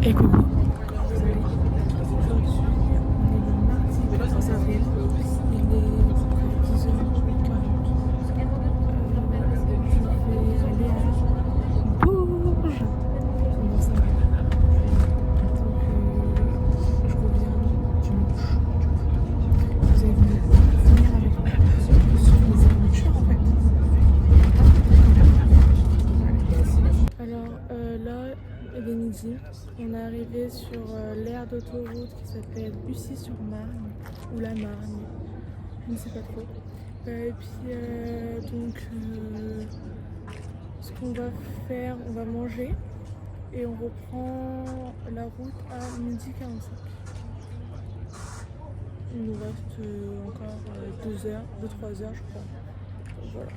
Et coucou, comment vous allez? Aujourd'hui, on est le mardi 14 avril, il est à peu près 10h40. Je vais aller à Bourges. Comment ça va? Donc, je reviens dimanche. Vous allez venir avec moi sur mes aventures en fait. Alors là, il est midi. On est arrivé sur l'aire d'autoroute qui s'appelle Bussy-sur-Marne ou la Marne, je ne sais pas trop. Et puis ce qu'on va faire, on va manger et on reprend la route à 12h45. Il nous reste encore 2 heures, 2-3 heures je crois. Donc voilà.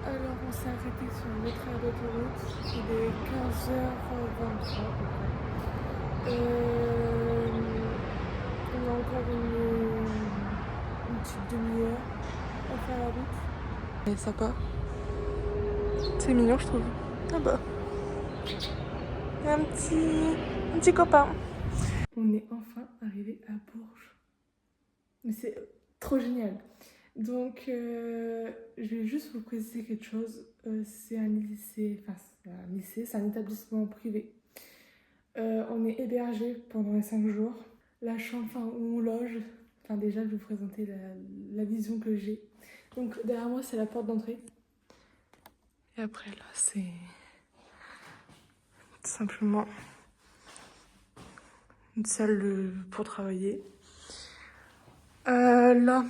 Alors on s'est arrêté sur notre aire d'autoroute, il est 15h23 à peu près. On a encore une petite demi-heure à faire la route. Et ça part. C'est mignon je trouve. Ah bah. Un petit copain. On est enfin arrivé à Bourges. Mais c'est trop génial. Donc, je vais juste vous préciser quelque chose. C'est un lycée, c'est un établissement privé. On est hébergé pendant les 5 jours. La chambre où on loge, déjà, je vais vous présenter la vision que j'ai. Donc, derrière moi, c'est la porte d'entrée. Et après, là, c'est tout simplement une salle pour travailler. Là,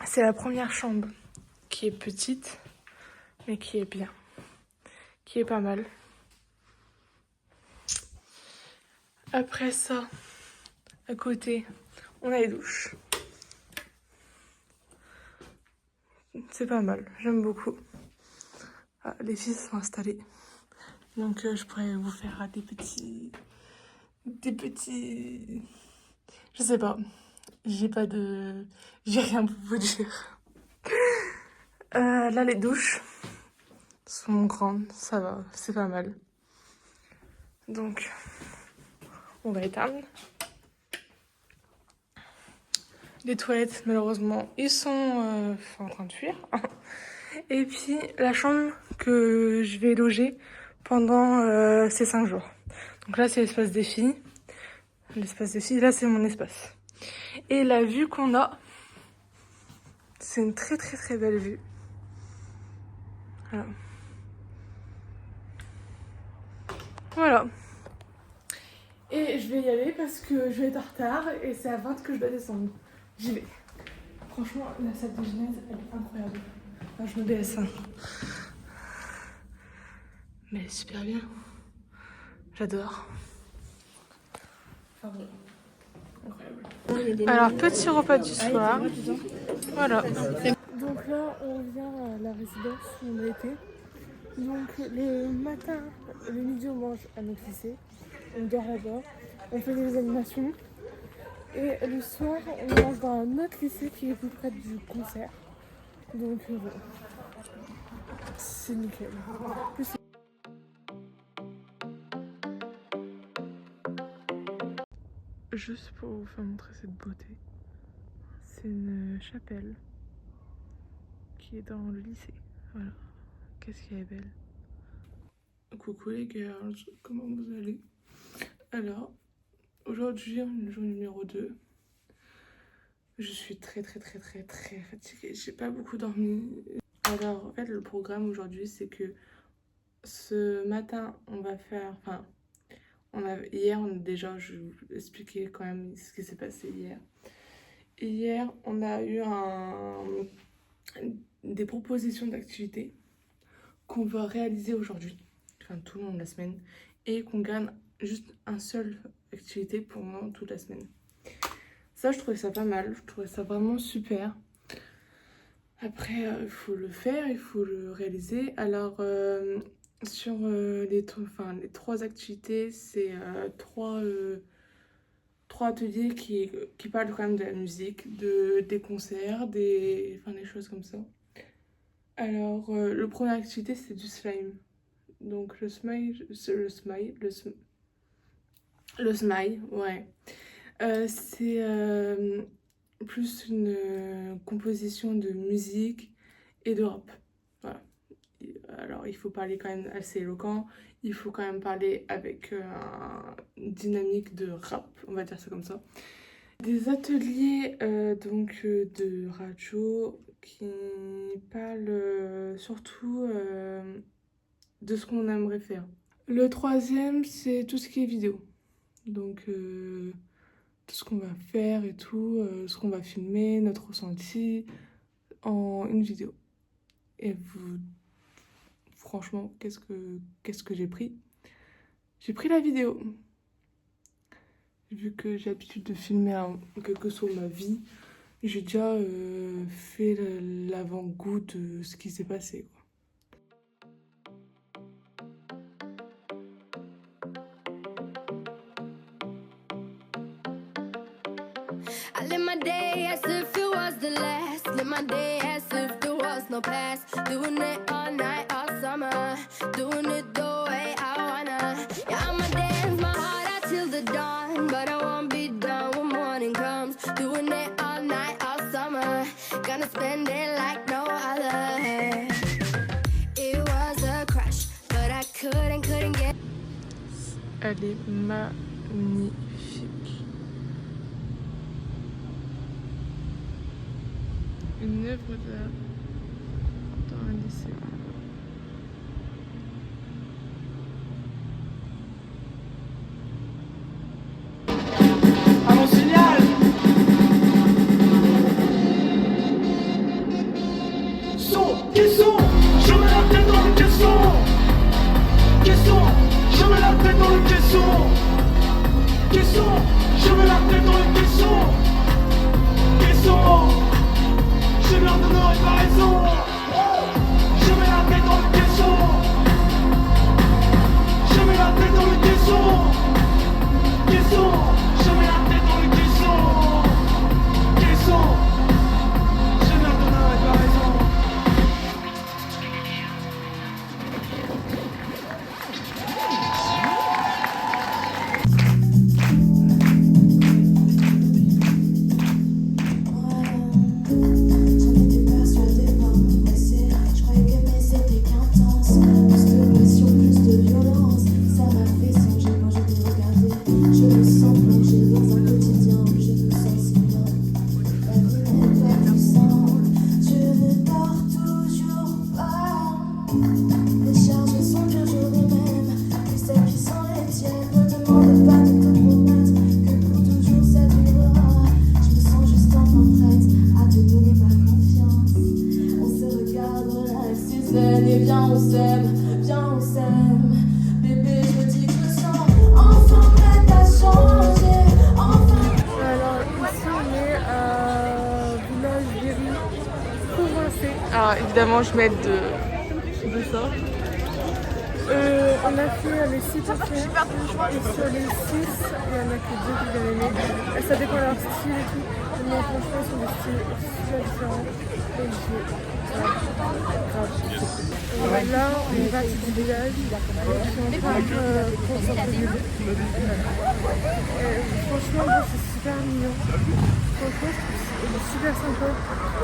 c'est la première chambre qui est petite, mais qui est bien, qui est pas mal. Après ça, à côté, on a les douches. C'est pas mal, j'aime beaucoup. Ah, les filles sont installées, donc je pourrais vous faire des petits, je sais pas. J'ai rien pour vous dire. Là, les douches sont grandes, ça va, c'est pas mal. Donc, on va éteindre. Les toilettes, malheureusement, ils sont en train de fuir. Et puis, la chambre que je vais loger pendant ces 5 jours. Donc là, c'est l'espace des filles. L'espace des filles, là, c'est mon espace. Et la vue qu'on a, c'est une très très très belle vue. Voilà. Voilà. Et je vais y aller parce que je vais être en retard et c'est à 20 que je dois descendre. J'y vais. Franchement, la salle de gymnase, elle est incroyable. Enfin, je me baisse. Mais elle est super bien. J'adore. Enfin, voilà. Incroyable. Alors, petit repas du soir. Voilà. Donc là, on vient à la résidence où on a été. Donc le matin, le midi, on mange à notre lycée. On dort là-bas. On fait des animations. Et le soir, on mange dans un autre lycée qui est plus près du concert. Donc voilà. C'est nickel. En plus, juste pour vous faire montrer cette beauté, c'est une chapelle qui est dans le lycée. Voilà. Qu'est-ce qu'elle est belle. Coucou les girls, comment vous allez? Alors, aujourd'hui, on est le jour numéro 2. Je suis très fatiguée. J'ai pas beaucoup dormi. Alors, en fait, le programme aujourd'hui, c'est que ce matin, on va faire... Hier, déjà, je vais vous expliquer quand même ce qui s'est passé hier. Hier, on a eu des propositions d'activités qu'on va réaliser aujourd'hui, enfin tout le long de la semaine, et qu'on gagne juste un seul activité pendant toute la semaine. Ça, je trouvais ça pas mal, je trouvais ça vraiment super. Après, il faut le faire, il faut le réaliser. Alors, les 3 activités, c'est 3 trois ateliers qui parlent quand même de la musique, des concerts, enfin, des choses comme ça. Alors, le première activité, c'est du slime. Donc, le smile, ouais. C'est plus une composition de musique et de rap. Voilà. Alors, il faut parler quand même assez éloquent. Il faut quand même parler avec une dynamique de rap, on va dire ça comme ça. Des ateliers de radio qui parlent surtout de ce qu'on aimerait faire. Le troisième, c'est tout ce qui est vidéo. Donc, tout ce qu'on va faire et tout, ce qu'on va filmer, notre ressenti en une vidéo. Et franchement, qu'est-ce que j'ai pris? J'ai pris la vidéo. Vu que j'ai l'habitude de filmer quelle que soit ma vie, j'ai déjà fait l'avant-goût de ce qui s'est passé, quoi. I live my day as if it was the last. Live my day as if there was no past. Doing it all night, all summer. Doing it the way I wanna. Yeah, I'ma dance my heart out till the dawn. But I won't be done when morning comes. Doing it all night, all summer. Gonna spend it like no other. It was a crush, but I couldn't get. Elle est magnifique. Une œuvre d'art dans un lycée. Allons, signal! Son, caisson! Je mets la tête dans le caisson! Caisson! Je mets la tête dans le caisson! Caisson! Je mets la tête dans le caisson! Caisson! J'ai l'air de n'aurais pas raison! Je mets la tête dans le caisson! Je mets la tête dans le caisson! Caisson! Je mets la tête dans le caisson! Caisson! J'ai l'air de n'aurais pas raison! Et viens on s'aime, bébé je dis que je sens enfin prête à changer, enfin. Alors ici on est à Village Véry, Provincé. Alors évidemment je m'aide de ça. On a fait les 6 parties et sur les 6 il y en a que 2 que j'ai aimé. Et ça dépend de leur style et tout. Mais franchement c'est des styles super différents. Et j'ai grave. Là, on est parti du village, on est en train de prendre un peu de franchement, c'est super mignon. Franchement, je trouve c'est super sympa.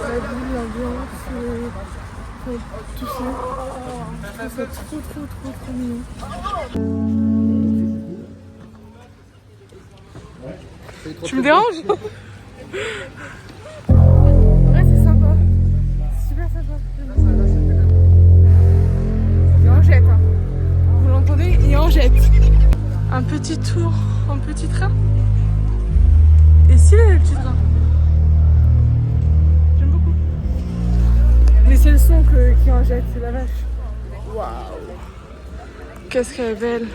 La vie, l'ambiance, tout ça. Je trouve ça trop mignon. Tu me déranges? Ouais, c'est sympa. C'est super sympa. Vous l'entendez, il en jette. Un petit tour en petit train. Et si le petit train. J'aime beaucoup. Mais c'est le son qui en jette, c'est la vache. Waouh. Qu'est-ce qu'elle est belle.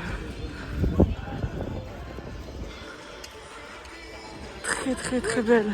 Très belle.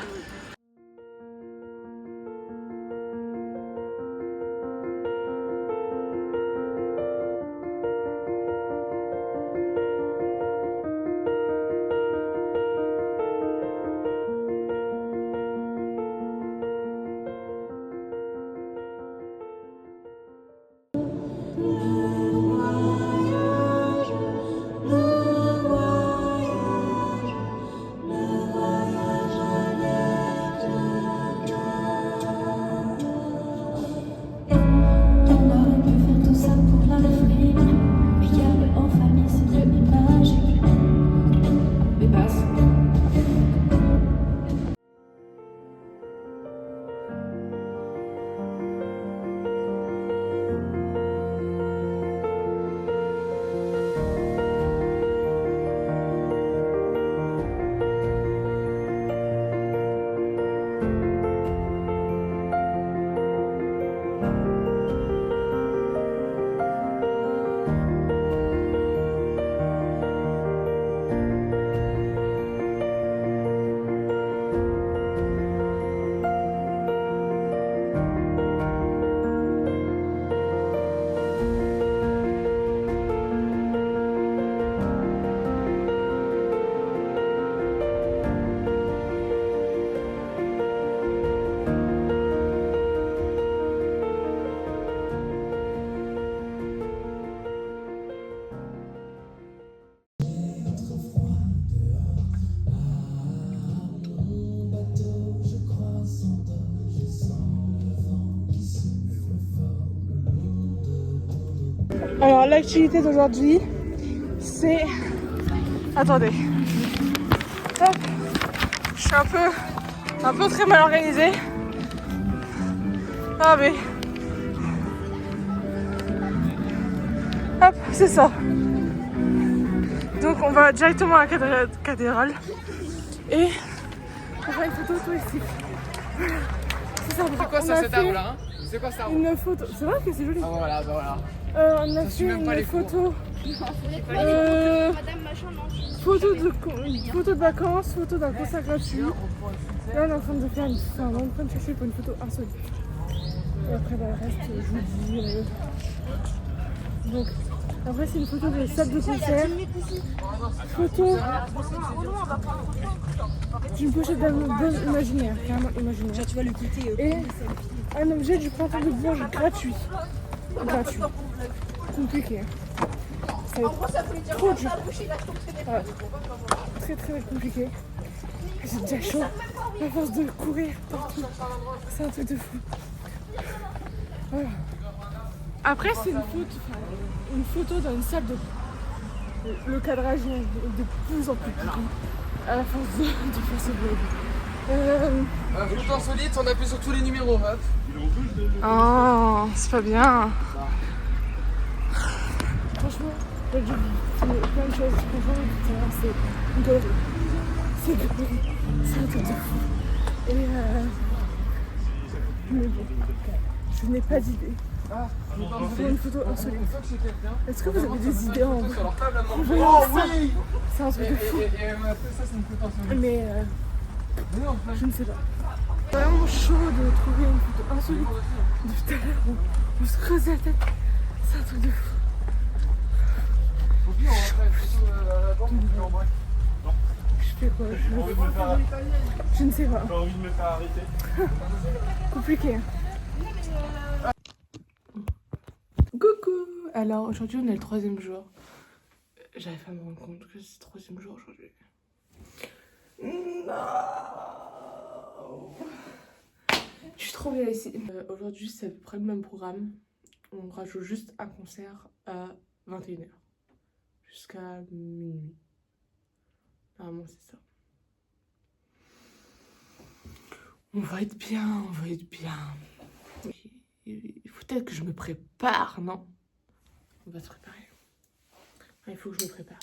Alors l'activité d'aujourd'hui, c'est... Attendez. Hop. Je suis un peu très mal organisée. Ah mais... Hop, c'est ça. Donc on va directement à la cathédrale. Et on va faire une photo touristique. C'est ça. C'est quoi ça, cet arbre là, hein? C'est quoi ça? Une photo. C'est vrai que c'est joli. Ah voilà, bah voilà. On a fait une photo. Photo de vacances, photo d'un concert gratuit. Là on est en train de faire on est en train de chercher pour une photo insolite. Et après bah, le reste je vous dis. Donc après c'est une photo de salle de concert. Photo d'une pochette d'album imaginaire, carrément imaginaire. Tu vas le quitter. Et un objet du printemps de Bourges gratuit. Gratuit. Compliqué. Ça va être trop dur. Voilà. Très très compliqué. J'ai déjà chaud. À force de courir partout. C'est un truc de fou. Voilà. Après c'est une photo dans une salle de... Le cadrage est de plus en plus petit. À la force de faire ce vlog. Photo insolite, on appuie sur tous les numéros, hop. Oh, c'est pas bien. Franchement, j'ai vu plein de choses. Franchement, c'est une galerie. C'est une galerie. C'est un truc de fou. Et mais bon, je n'ai pas d'idée. Pour une photo insolite. Est-ce que vous avez des idées en vrai? Oh oui! C'est un truc de fou. Mais je ne sais pas. C'est vraiment chaud de trouver une photo insolite. Depuis tout à l'heure, on se creuse la tête. C'est un truc de fou. Je fais quoi? Je ne sais pas. J'ai envie de me faire arrêter. Compliqué. Coucou. Alors aujourd'hui on est le 3e jour. J'arrive pas à me rendre compte que c'est le 3e jour aujourd'hui. Non. Je suis trop bien ici. Aujourd'hui c'est à peu près le même programme. On rajoute juste un concert à 21h. Jusqu'à minuit. Normalement c'est ça. On va être bien, on va être bien. Il faut peut-être que je me prépare, non? On va se préparer. Il faut que je me prépare.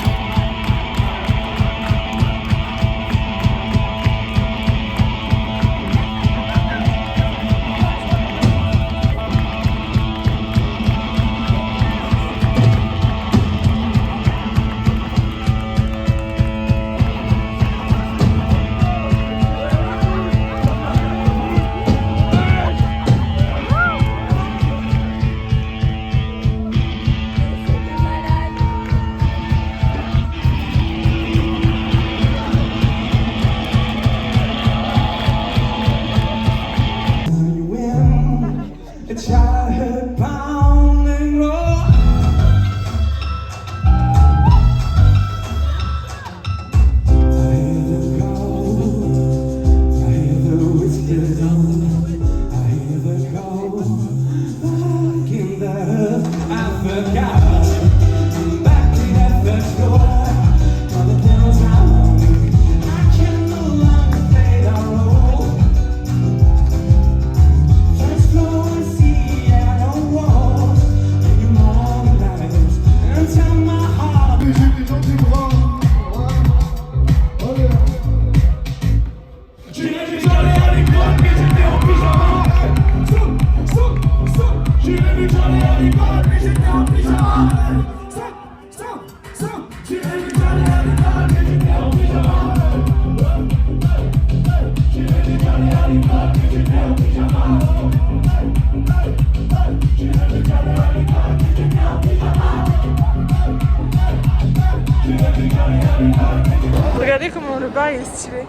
Regardez comment le bar est stylé.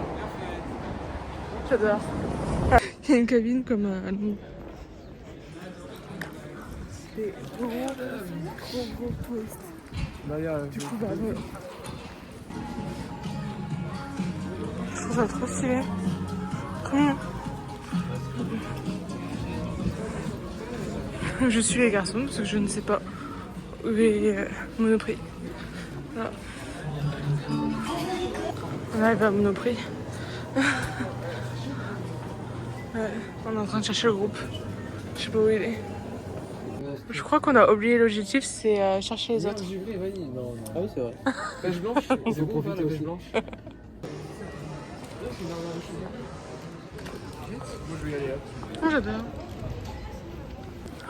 J'adore. Il y a une cabine comme à nous. C'est gros touristes. Du coup, bah ouais. Je trouve ça trop stylé. Trop mignon. Je suis les garçons parce que je ne sais pas et Monoprix. Voilà. On arrive à Monoprix. Ouais, on est en train de chercher le groupe. Je sais pas où il est. Je crois qu'on a oublié l'objectif, c'est chercher les autres. Ah oui, c'est vrai. Page blanche, c'est bon, la page blanche. Moi je vais y aller là. Oh, j'adore.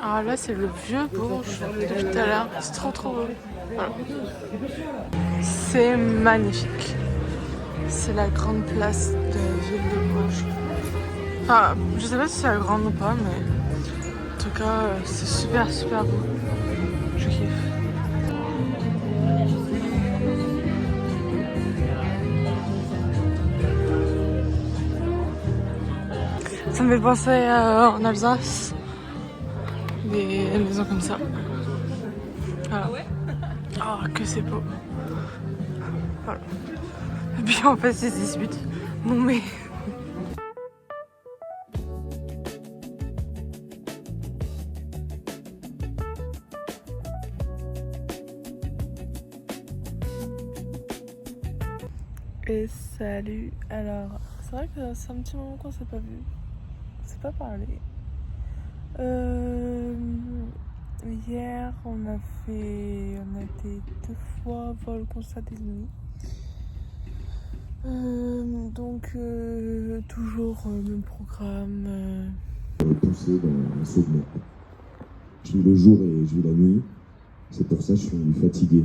Ah là c'est le vieux Bourges depuis tout à l'heure. C'est trop beau. Voilà. C'est magnifique. C'est la grande place de la ville de Bourges. Enfin, je sais pas si c'est la grande ou pas, mais en tout cas c'est super beau. Je kiffe. Ça me fait penser en Alsace, des maisons comme ça. Voilà. Oh, que c'est beau. Voilà. Et puis en fait, c'est 18. Non mais. Et salut. Alors, c'est vrai que c'est un petit moment qu'on s'est pas vu. C'est pas parlé. Hier, on a été 2 fois voir le concert des Nuits. Donc, toujours le même programme. Poussé dans un saut de merde. Je vis le jour et je vis la nuit. C'est pour ça que je suis fatigué.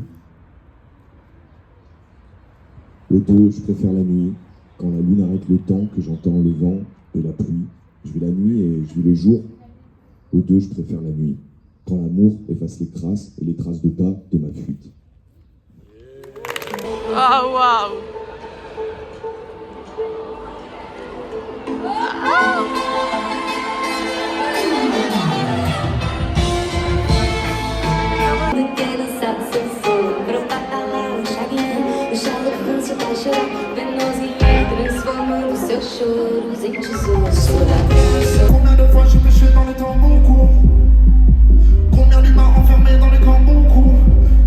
Aux deux, je préfère la nuit. Quand la lune arrête le temps, que j'entends le vent et la pluie. Je vis la nuit et je vis le jour. Aux deux, je préfère la nuit. Quand l'amour efface les traces et les traces de pas de ma fuite. Ah waouh! Daquele saxofone para o catalão, chagrin, o charlatão se apaixonar, venoso e transformando seus choros em tesouros. Combien de fois j'ai péché dans les temps beaucoup? Combien d'humains enfermés dans les camps beaucoup?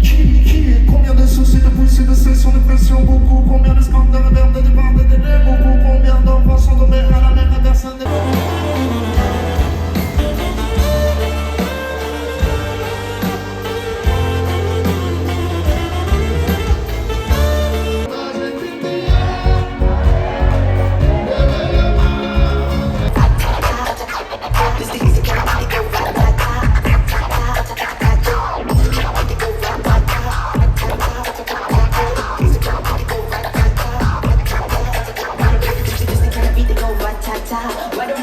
Qui? Combien de soucis, de poussées, de sessions, de pression beaucoup? Combien de scandales, de verres, de départ, de délais beaucoup? Combien d'enfants sont tombés à la mer et personne n'est... Why do